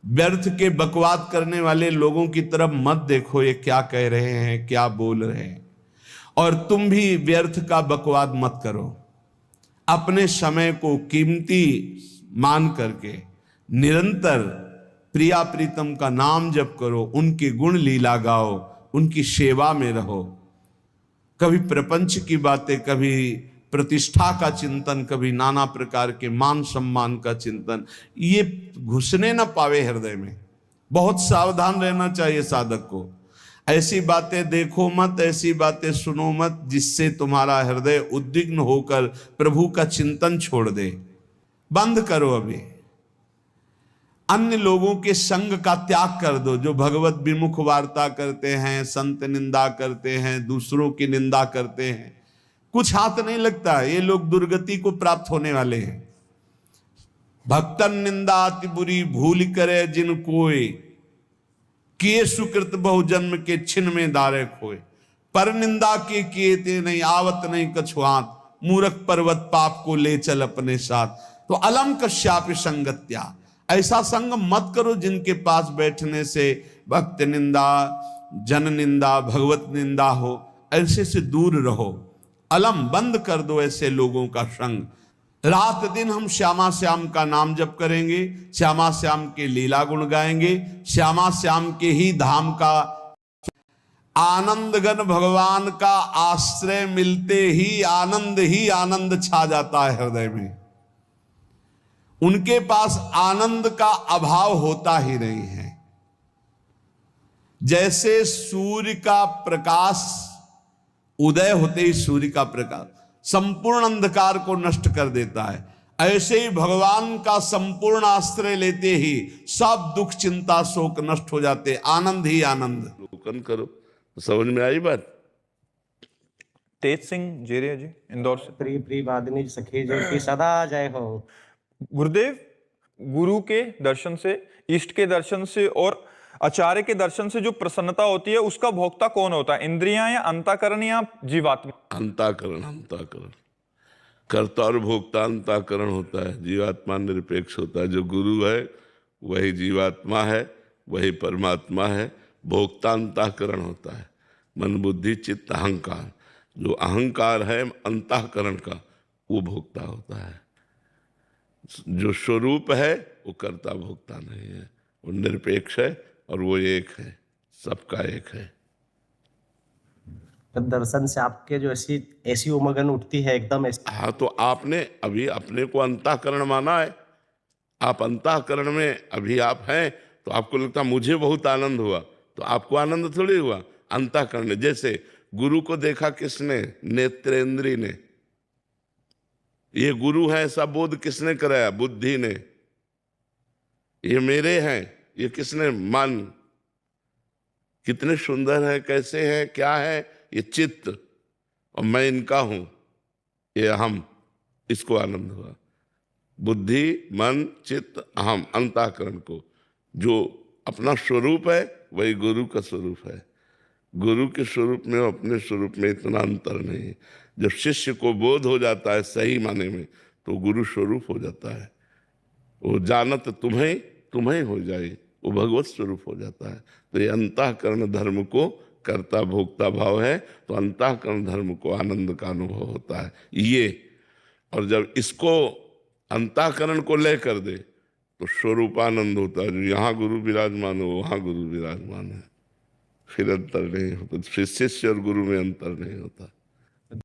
व्यर्थ के बकवाद करने वाले लोगों की तरफ मत देखो, ये क्या कह रहे हैं, क्या बोल रहे हैं। और तुम भी व्यर्थ का बकवाद मत करो। अपने समय को कीमती मान करके निरंतर प्रिया प्रीतम का नाम जप करो, उनके गुण लीला गाओ, उनकी सेवा में रहो। कभी प्रपंच की बातें, कभी प्रतिष्ठा का चिंतन, कभी नाना प्रकार के मान सम्मान का चिंतन, ये घुसने ना पावे हृदय में। बहुत सावधान रहना चाहिए साधक को। ऐसी बातें देखो मत, ऐसी बातें सुनो मत जिससे तुम्हारा हृदय उद्विग्न होकर प्रभु का चिंतन छोड़ दे। बंद करो अभी। अन्य लोगों के संग का त्याग कर दो, जो भगवत विमुख वार्ता करते हैं, संत निंदा करते हैं, दूसरों की निंदा करते हैं। कुछ हाथ नहीं लगता, ये लोग दुर्गति को प्राप्त होने वाले हैं। भक्तन निंदा अति बुरी भूल करे जिन कोय, किए सुकृत बहु जन्म के छिन में दारे खोए। पर निंदा के किए ते नहीं आवत नहीं कछुआत, मूर्ख पर्वत पाप को ले चल अपने साथ। तो अलम कश्यापि संगत्या, ऐसा संग मत करो जिनके पास बैठने से भक्त निंदा, जन निंदा, भगवत निंदा हो। ऐसे से दूर रहो। अलम बंद कर दो ऐसे लोगों का संग। रात दिन हम श्यामा श्याम का नाम जप करेंगे, श्यामा श्याम के लीला गुण गाएंगे, श्यामा श्याम के ही धाम का आनंदगन भगवान का आश्रय मिलते ही आनंद छा जाता है हृदय में। उनके पास आनंद का अभाव होता ही नहीं है। जैसे सूर्य का प्रकाश उदय होते ही सूर्य का प्रकाश संपूर्ण अंधकार को नष्ट कर देता है, ऐसे ही भगवान का संपूर्ण आश्रय लेते ही सब दुख चिंता शोक नष्ट हो जाते, आनंद ही आनंद। लोकन करो तो समझ में आई बात। तेज सिंह जेरिया जी इंदौर से। प्रिय प्रिय वादिनी सखी जो की सदा जय हो। गुरुदेव, गुरु के दर्शन से, इष्ट के दर्शन से और आचार्य के दर्शन से जो प्रसन्नता होती है, उसका भोक्ता कौन होता है? इंद्रियां या अंतःकरण या जीवात्मा? अंतःकरण, अंतःकरण। कर्ता और भोक्ता अंतःकरण होता है, जीवात्मा निरपेक्ष होता है। जो गुरु है वही जीवात्मा है, वही परमात्मा है। भोक्ता अंतःकरण होता है, मन बुद्धि चित्त अहंकार। जो अहंकार है अंतःकरण का, वो भोक्ता होता है। जो स्वरूप है वो कर्ता भोक्ता नहीं है, वो निरपेक्ष है और वो एक है, सबका एक है। तो दर्शन से आपके जो ऐसी उमंगन उठती है एकदम हाँ, तो आपने अभी अपने को अंतःकरण माना है। आप अंतःकरण में अभी आप हैं, तो आपको लगता मुझे बहुत आनंद हुआ, तो आपको आनंद थोड़ी हुआ, अंतःकरण। जैसे गुरु को देखा किसने? नेत्रेंद्री ने। ये गुरु है ऐसा बोध किसने कराया? बुद्धि ने। ये मेरे हैं, ये किसने? मन। कितने सुंदर है, कैसे है, क्या है? ये चित्त, और मैं इनका हूं, ये अहम। इसको आनंद हुआ। बुद्धि, मन, चित्त, अहम, अंतःकरण को जो अपना स्वरूप है वही गुरु का स्वरूप है। गुरु के स्वरूप में और अपने स्वरूप में इतना अंतर नहीं है। जब शिष्य को बोध हो जाता है सही माने में, तो गुरु स्वरूप हो जाता है। वो जानत तुम्हें तुम्हें हो जाए, वो भगवत स्वरूप हो जाता है। तो ये अंतःकरण धर्म को कर्ता भोक्ता भाव है, तो अंतःकरण धर्म को आनंद का अनुभव होता है ये। और जब इसको अंतःकरण को ले कर दे तो स्वरूपानंद होता है। जो यहाँ गुरु विराजमान हो वहाँ गुरु विराजमान है, फिर अंतर नहीं होता। फिर शिष्य और गुरु में अंतर नहीं होता।